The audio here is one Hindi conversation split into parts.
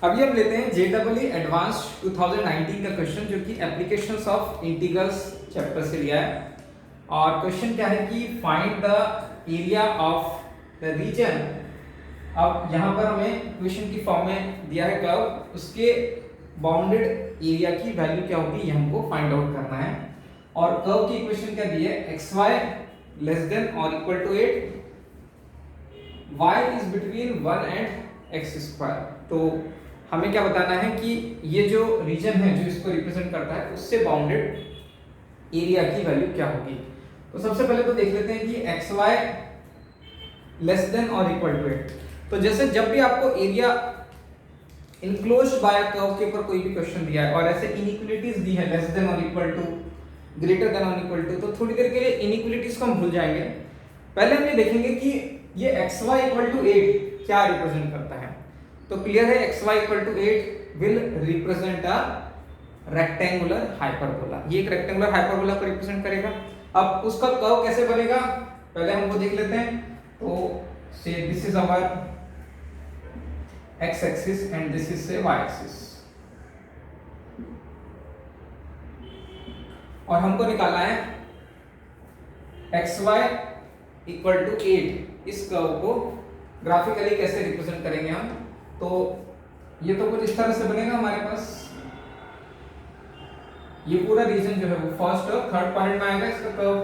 अभी हम लेते हैं JEE एडवांस्ड 2019 का क्वेश्चन जो कि एप्लीकेशंस ऑफ इंटीग्रल्स चैप्टर से लिया है। और क्वेश्चन क्या है कि find the area of the region. अब यहाँ पर हमें क्वेश्चन की फॉर्म में दिया है कर्व, उसके बाउंडेड एरिया की वैल्यू क्या होगी ये हमको फाइंड आउट करना है। और कर्व की इक्वेशन क्या दी है, xy लेस देन और equal to 8, y is between 1 and x square. तो हमें क्या बताना है कि ये जो रीजन है जो इसको रिप्रेजेंट करता है उससे बाउंडेड एरिया की वैल्यू क्या होगी। तो सबसे पहले तो देख लेते हैं कि xy लेस देन और इक्वल टू 8। तो जैसे जब भी आपको area enclosed bye a curve के ऊपर कोई भी क्वेश्चन दिया है और ऐसे इनइक्वालिटीज दी है लेस देन और इक्वल टू, ग्रेटर देन और इक्वल टू, तो थोड़ी देर के लिए इनइक्वालिटीज को हम भूल जाएंगे। पहले हम ये देखेंगे कि ये xy इक्वल टू 8 क्या रिप्रेजेंट करता है। तो क्लियर है, xy equal to 8 will represent a rectangular hyperbola. ये एक रेक्टेंगुलर हाइपरबोला को रिप्रेजेंट करेगा। अब उसका कर्व कैसे बनेगा पहले हम वो देख लेते हैं। तो से this is our x axis and this is से y एक्सिस, और हमको निकालना है xy इक्वल टू 8। इस कर्व को ग्राफिकली कैसे रिप्रेजेंट करेंगे हम, तो ये तो कुछ इस तरह से बनेगा हमारे पास। ये पूरा रीजन जो है वो फर्स्ट और थर्ड पॉइंट में आएगा इसका curve.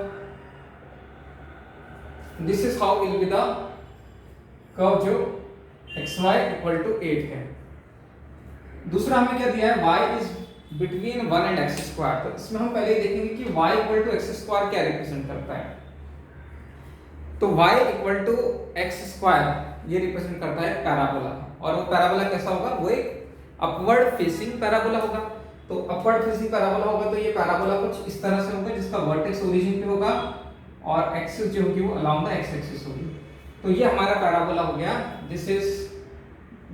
This is how will be the curve जो xy इक्वल टू 8 है। दूसरा हमें क्या दिया है, y is between 1 and x square. तो इसमें हम पहले देखेंगे कि y equal to x square क्या रिप्रेजेंट करता है। तो y equal to x square ये रिप्रेजेंट करता है पैराबोला, और वो पैराबोला कैसा होगा, वो एक अपवर्ड फेसिंग पैराबोला होगा। तो अपवर्ड फेसिंग पैराबोला होगा तो ये पैराबोला कुछ इस तरह से होगा जिसका वर्टेक्स ओरिजिन पे होगा और एक्सिस जो होगी वो अलोंग द एक्स एक्सिस होगी। तो ये हमारा पैराबोला हो गया, this is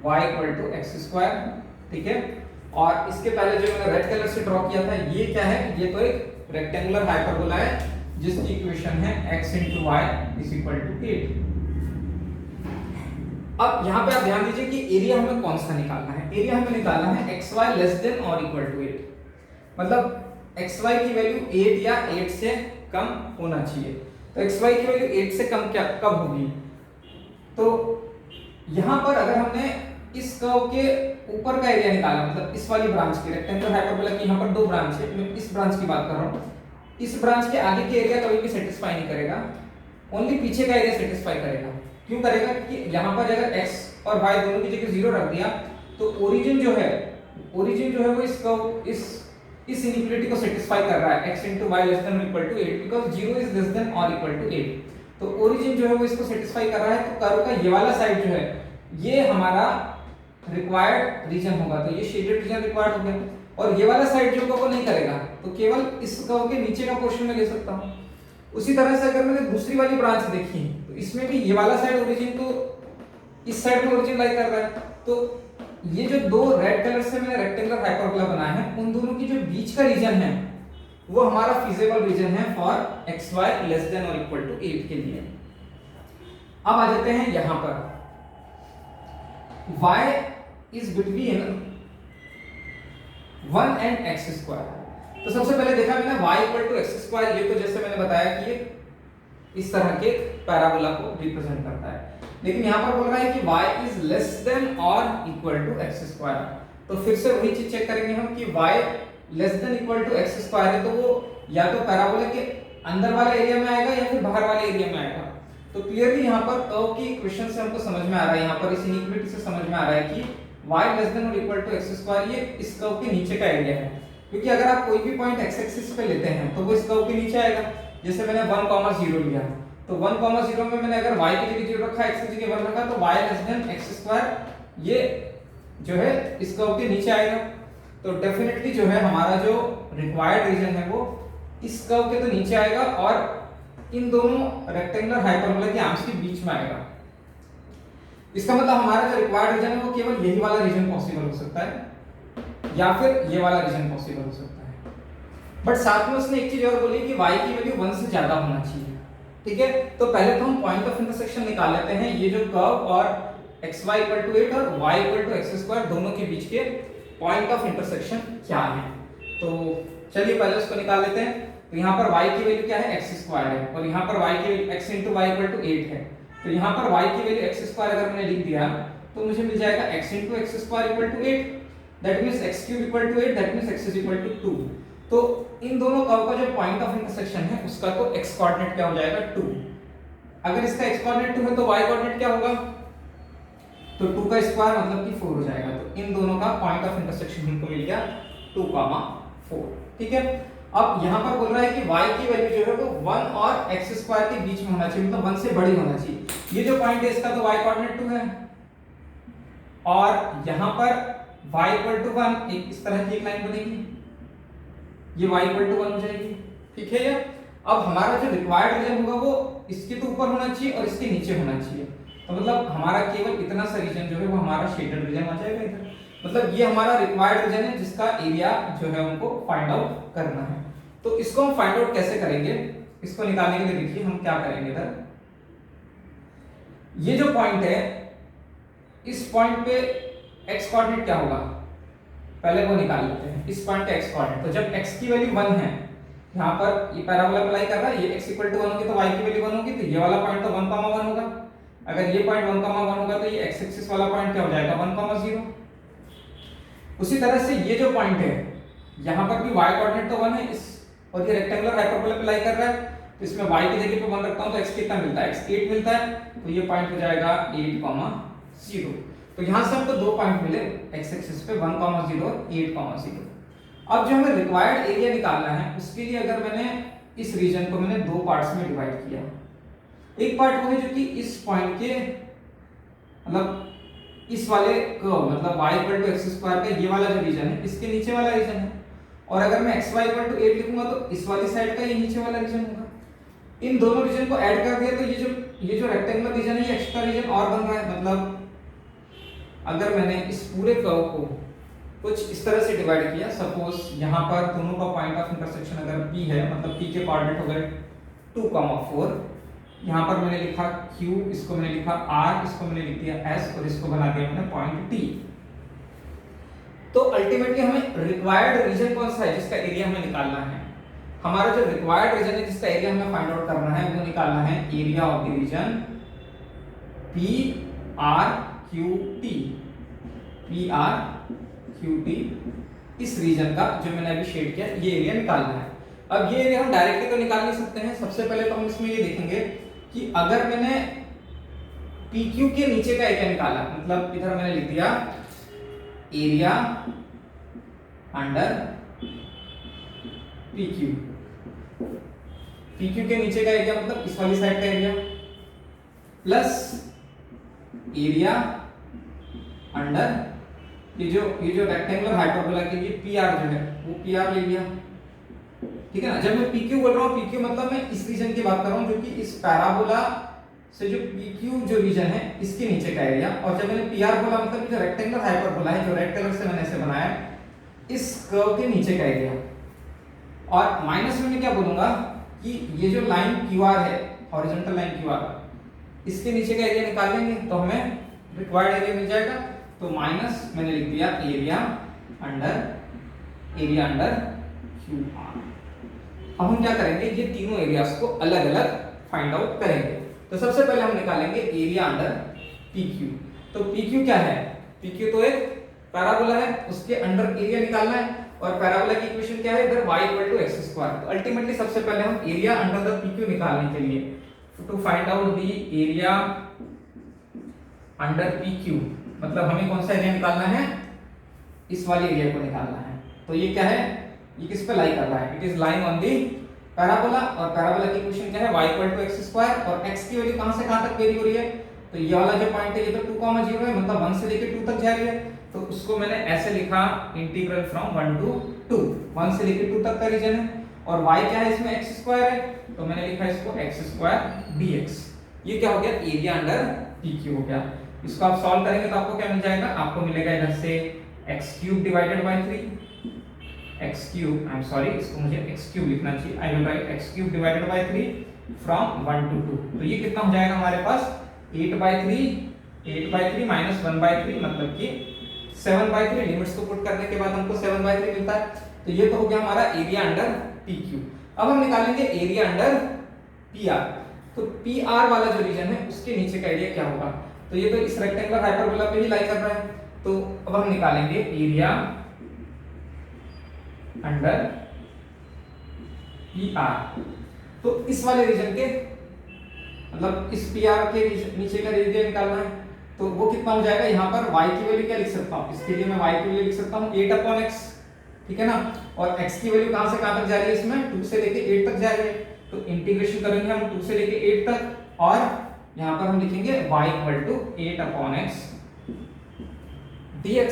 y equal to x square, ठीक है। और इसके पहले जो मैंने रेड कलर से ड्रॉ किया था ये क्या है, ये तो एक रेक्टेंगुलर हाइपरबोला है जिसकी इक्वेशन है x into y is equal to 8। अब यहाँ पे आप ध्यान दीजिए कि एरिया हमें कौन सा निकालना है। एरिया हमें निकालना है xy लेस देन और इक्वल टू 8, मतलब xy की वैल्यू 8 या 8 से कम होना चाहिए। तो xy की वैल्यू 8 से कम क्या कब होगी, तो यहाँ पर अगर हमने इस कर्व के ऊपर का एरिया निकाला, मतलब इस वाली ब्रांच की रेक्टेंगुलर हाइपरबोला की यहाँ पर दो ब्रांच है, मैं इस ब्रांच की बात कर रहा हूँ। इस ब्रांच के आगे के एरिया कभी भी सेटिस्फाई नहीं करेगा, ओनली पीछे का एरिया सेटिस्फाई करेगा। क्यों करेगा, कि यहाँ पर अगर x और y दोनों की जगह 0 रख दिया तो ओरिजिन जो है वो इस कर्व इस इनइक्वालिटी को सेटिस्फाई कर रहा है, x into y less than or equal to 8 because 0 is less than or equal to 8। तो ओरिजिन जो है वो इसको सेटिस्फाई कर रहा है। तो कर्व का ये वाला साइड जो है ये हमारा रिक्वायर्ड रीजन होगा, तो ये शेडेड रीजन रिक्वायर्ड हो गया। और ये वाला साइड जो होगा वो नहीं करेगा, तो केवल इस कर्व के नीचे का पोर्शन में ले सकता हूं। उसी तरह से अगर मैंने दूसरी वाली ब्रांच देखी तो इसमें भी ये वाला साइड ओरिजिन तो इस साइड में ओरिजिन लाई कर रहा है। तो ये जो दो रेड कलर से मैंने रेक्टेंगुलर हाइपरबोला बनाया है उन दोनों की जो बीच का रीजन है वो हमारा फीजिबल रीजन है फॉर xy लेस देन और इक्वल टू 8 के लिए। अब आ जाते हैं यहां पर y is between 1 and x square. तो सबसे पहले देखा मैंने y equal to x square, ये तो जैसे मैंने बताया कि ये इस तरह के पैराबोला को रिप्रेजेंट करता है। लेकिन यहाँ पर बोल रहा है कि y इज लेस देन और इक्वल टू x स्क्वायर। तो फिर से वही चीज चेक करेंगे हम कि y less than equal to x square है तो वो या तो पैराबोला के अंदर वाले एरिया में आएगा या फिर बाहर वाले एरिया में आएगा। तो क्लियरली यहाँ पर कर्व की इक्वेशन से हमको समझ में आ रहा है, यहाँ पर इस इनइक्वालिटी से समझ में आ रहा है कि y लेस देन और इक्वल टू x स्क्वायर ये इस कर्व के नीचे का एरिया है। क्योंकि अगर आप कोई भी पॉइंट x एक्सिस पे लेते हैं तो वो इस कर्व के नीचे आएगा। जैसे मैंने 1,0 लिया तो 1,0 में मैंने अगर y की जगह 0 रखा, x की जगह 1 रखा तो y less then x square ये जो है इस कर्व के नीचे आएगा। तो डेफिनेटली जो है हमारा जो रिक्वायर्ड रीजन है वो इस कर्व के तो नीचे आएगा और इन दोनों रेक्टेंगुलर हाइपरबोला के आर्म्स के बीच में आएगा। इसका मतलब हमारा जो रिक्वायर्ड रीजन है वो केवल यही वाला रीजन पॉसिबल हो सकता है या फिर ये वाला रीजन पॉसिबल हो सकता है। बट साथ में उसने एक चीज और बोली कि y की वैल्यू 1 से ज्यादा होना चाहिए, ठीक है। तो पहले तो हम पॉइंट ऑफ इंटरसेक्शन निकाल लेते हैं। ये जो कर्व और xy इक्वल टू 8 और y equal to x square दोनों के बीच के पॉइंट ऑफ इंटरसेक्शन क्या है। तो चलिए पहले उसको निकाल लेते हैं। तो यहाँ पर y की वैल्यू क्या है, x स्क्वायर है, और यहाँ पर y की value x into y equal to 8 है। तो यहाँ पर y की वैल्यू x स्क्वायर अगर मैंने लिख दिया तो मुझे मिल जाएगा x into x square equal to 8, that means x cube equal to 8, that means x is equal to 2। तो इन दोनों कर्व का जो पॉइंट ऑफ इंटरसेक्शन है उसका तो x कोऑर्डिनेट क्या हो जाएगा 2। अगर इसका x कोऑर्डिनेट 2 है तो y कोऑर्डिनेट क्या होगा, तो 2 का स्क्वायर मतलब कि 4 हो जाएगा। तो इन दोनों का पॉइंट ऑफ इंटरसेक्शन हमको मिल गया 2, 4। ठीक है। अब यहाँ पर बोल रहा है कि y की वैल्यू जो है वो 1 और x स्क्वायर के बीच में होना चाहिए, मतलब 1 से बड़ी होना चाहिए। ये जो पॉइंट है इसका तो y कोऑर्डिनेट 2 है, और यहाँ पर y इक्वल टू 1 एक इस तरह की एक लाइन बनेगी, ये y इक्वल टू 1 हो जाएगी। ठीक है। ये अब हमारा जो रिक्वायर्ड रीजन होगा वो इसके तो ऊपर होना चाहिए और इसके नीचे होना चाहिए। तो मतलब हमारा केवल इतना सा रीजन जो है वो हमारा शेडेड रीजन आ जाएगा इधर। मतलब ये हमारा रिक्वायर्ड रीजन है जिसका एरिया जो है हमको फाइंड आउट करना है। तो इसको हम फाइंड आउट कैसे करेंगे, इसको निकालने के लिए देखिए हम क्या करेंगे इधर। ये जो पॉइंट है इस पॉइंट पे x कोऑर्डिनेट क्या होगा, पहले वो निकाल लेते हैं। इस पॉइंट पे x कोऑर्डिनेट, तो जब x की वैल्यू 1 है, यहाँ पर ये पैराबोला अप्लाई कर रहा है, ये x इक्वल टू 1 होगी तो y की वैल्यू 1 होगी, तो ये वाला पॉइंट तो 1, 1 होगा। अगर ये पॉइंट 1, 1 होगा तो ये x एक्सिस वाला पॉइंट क्या हो जाएगा 1, 0। उसी तरह से ये जो पॉइंट है यहाँ पर भी y कोऑर्डिनेट तो 1 है, इस और ये रेक्टेंगुलर हाइपरबोला अप्लाई कर रहा है, तो इसमें y की जगह पे 1 रखता हूं तो x कितना मिलता है, x 8 मिलता है, तो ये पॉइंट हो जाएगा 8, 0। तो यहां से हमको दो पॉइंट मिले x एक्सिस पे 1, 0 और 8, 0। अब जो हमें रिक्वायर्ड एरिया निकालना है उसके लिए अगर मैंने इस रीजन को मैंने दो पार्ट्स में डिवाइड किया, एक पार्ट वो है जो कि इस पॉइंट के मतलब इस वाले कर्व मतलब y equal to x square का ये वाला जो रीजन है इसके नीचे वाला रीजन है, और अगर मैं xy इक्वल टू 8 लिखूंगा तो इस वाली साइड का ये नीचे वाला रीजन होगा। इन दोनों रीजन को ऐड कर दिया तो ये जो रेक्टेंगुलर रीजन है ये एक्स्ट्रा रीजन और बन रहा है। मतलब अगर मैंने इस पूरे कर्व को कुछ इस तरह से डिवाइड किया, सपोज यहाँ पर दोनों का पॉइंट ऑफ इंटरसेक्शन अगर P है, मतलब P के कोऑर्डिनेट हो गए 2, 4, यहाँ पर मैंने लिखा Q, इसको मैंने लिखा R, इसको मैंने लिख दिया S और इसको बना दिया मैंने पॉइंट T। तो अल्टीमेटली हमें रिक्वायर्ड रीजन कौन सा है जिसका एरिया हमें निकालना है। हमारा जो रिक्वायर्ड रीजन है जिसका एरिया हमें फाइंड आउट करना है वो निकालना है area of the region PRQT। PRQT इस रीजन का जो मैंने अभी शेड किया ये एरिया निकालना है। अब ये एरिया हम डायरेक्टली तो निकाल नहीं सकते हैं। सबसे पहले तो हम इसमें ये देखेंगे कि अगर मैंने PQ के नीचे का एरिया निकाला, मतलब इधर मैंने लिख दिया एरिया अंडर PQ। PQ के नीचे का एरिया मतलब इस वाली साइड का एरिया प्लस एरिया अंडर ये जो रेक्टेंगुलर हाइपरबोला के लिए PR जो है वो PR ले लिया। ठीक है ना। जब मैं PQ बोल रहा हूँ, PQ मतलब मैं इस रीजन की बात कर रहा हूँ जो कि इस पैराबोला से जो PQ जो रीजन है इसके नीचे का एरिया, और जब मैंने PR बोला मतलब जो रेक्टेंगुलर हाइपरबोला है जो रेड कलर से मैंने इसे बनाया इस कर्व के नीचे का एरिया, और माइनस में मैं क्या बोलूंगा कि ये जो लाइन QR है हॉरिजॉन्टल लाइन QR इसके नीचे का एरिया निकाल लेंगे तो हमें रिक्वायर्ड एरिया मिल जाएगा। तो माइनस मैंने लिख दिया एरिया अंडर QR। अब हम क्या करेंगे, ये तीनों एरियाज को अलग अलग फाइंड आउट करेंगे। तो सबसे पहले हम निकालेंगे एरिया अंडर PQ। तो PQ क्या है, PQ तो एक पैराबोला है, उसके अंडर एरिया निकालना है, और पैराबोला की इक्वेशन क्या है इधर y equal to x square. तो अल्टीमेटली सबसे पहले हम एरिया अंडर द PQ निकालने के लिए to find out the area under PQ मतलब हमें कौन सा एरिया निकालना है, इस वाले एरिया को निकालना है। तो ये क्या है, ये किस पे लाई कर रहा है, it is lying on the parabola, और पैराबोला की इक्वेशन क्या है y equal to x square, और x की वैल्यू कहां से कहां तक वेरी हो रही है, तो ये वाला जो पॉइंट है ये तो 2, 0 है, मतलब 1 से लेके 2 तक जा रही है। तो उसको मैंने ऐसे लिखा इंटीग्रल फ्रॉम 1 to 2, 1 से लेके 2 तक का रीजन है, और y क्या है इसमें x स्क्वायर है, तो मैंने लिखा इसको x स्क्वायर dx। ये क्या हो गया, एरिया अंडर PQ हो गया। इसको आप सॉल्व करेंगे तो आपको क्या मिल जाएगा, आपको मिलेगा इधर से x³ divided by 3, x³ I am sorry इसको मुझे x³ लिखना चाहिए, I will write x³ divided by 3 from 1 to 2। तो ये कितना हो जाएगा हमारे पास 8/3 8/3 माइनस 1/3 मतलब कि 7/3। लिमिट्स को पुट करने के बाद हमको 7/3 मिलता है। तो ये तो हो गया हमारा एरिया अंडर PQ। अब हम निकालेंगे एरिया अंडर PR। तो PR वाला जो रीजन है उसके नीचे का एरिया क्या होगा? तो ये तो इस रेक्टेंगुलर हाइपरबोला पे ही लाई कर रहा है। तो अब हम निकालेंगे एरिया अंडर PR। तो इस वाले रीजन के मतलब इस PR के नीचे का एरिया निकालना है। तो वो कितना हो जाएगा? यहाँ पर y की वैल्यू क्या लिख सकता हूँ? इसके लिए मैं y की वैल्यू लिख सकता हूँ 8/x, ठीक है ना। और x की वैल्यू कहाँ से कहाँ तक जा रही है? इसमें 2 से लेके 8 तक जा रही है। तो इंटीग्रेशन करेंगे हम 2 से लेके 8 तक और यहाँ पर हम लिखेंगे y = 8/x dx।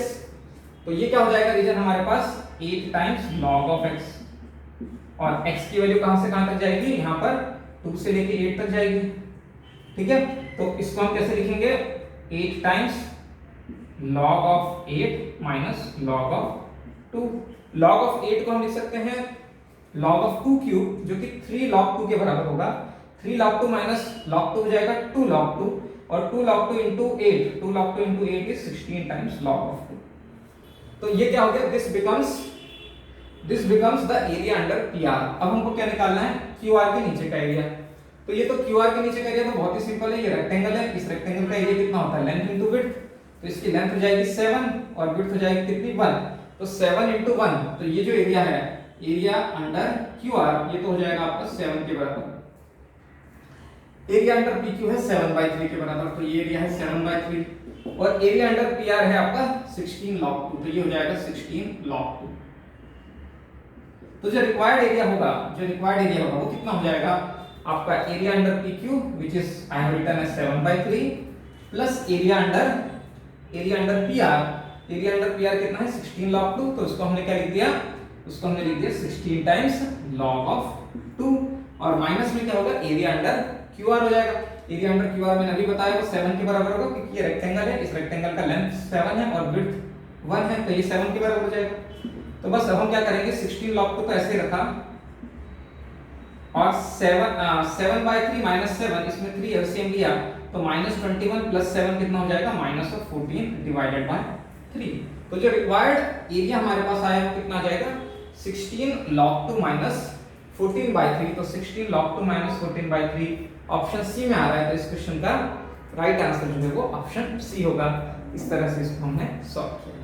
तो ये क्या हो जाएगा रीजन हमारे पास? 8 टाइम्स log of x। और x की वैल्यू कहाँ से कहाँ तक जाएगी? यहाँ पर 2 से लेके 8 तक जाएगी, ठीक है। तो इसको हम कैसे लिखेंगे? 8 times log of 8 minus log of 2। log of 8 को हम लिख सकते हैं log of 2 क्यूब, जो कि 3 log 2 के बराबर होगा। 3 log 2 माइनस log 2 हो जाएगा 2 log 2 और 2 log 2 into 8, 2 log 2 into 8 is 16 times log of 2। तो ये क्या हो गया? This becomes the area under PR। अब हमको क्या निकालना है? QR के नीचे का एरिया। तो ये तो QR के नीचे का एरिया तो बहुत ही सिंपल है, ये रेक्टेंगल है। इस रेक्टेंगल का एरिया कितना होता है? Length into width. तो इसकी लेंथ हो जाएगी 7 और विड्थ हो जाएगी कितनी? 1। तो 7 × 1, तो ये जो एरिया है एरिया अंडर QR, ये तो हो जाएगा आपका 7 के बराबर। एरिया अंडर PQ है 7/3 के बराबर, तो ये एरिया है 7/3। और एरिया अंडर PR है आपका 16 log 2, तो ये हो जाएगा 16 log 2। तो जो रिक्वायर्ड एरिया होगा वो कितना हो जाएगा आपका? Area under PQ which is I have written as 7/3 plus area under PR। Area under PR कितना है? 16 log 2। तो उसको हमने क्या लिख दिया? उसको हमने लिख दिया 16 टाइम्स log of 2। और माइनस में क्या होगा? एरिया अंडर QR हो जाएगा। एरिया अंडर QR मैंने अभी बताया वो 7 के बराबर होगा, क्योंकि ये रेक्टेंगल है। इस रेक्टेंगल का लेंथ 7 है और विड्थ 1 है, तो ये 7 के बराबर हो जाएगा। तो बस अब हम क्या करेंगे? 16 log 2 को ऐसे ही रखा और 7/3 माइनस 7, इसमें 3 एलसीएम लिया तो -21 प्लस 7 कितना हो जाएगा? -14 डिवाइडेड बाय 3। तो जो रिक्वायर्ड एरिया हमारे पास आया वो कितना आ जाएगा? 16 log 2 माइनस 14/3। तो 16 log 2 माइनस 14/3 ऑप्शन सी में आ रहा है। तो इस क्वेश्चन का राइट आंसर जो है वो ऑप्शन सी होगा। इस तरह से इसको हमने सॉल्व किया।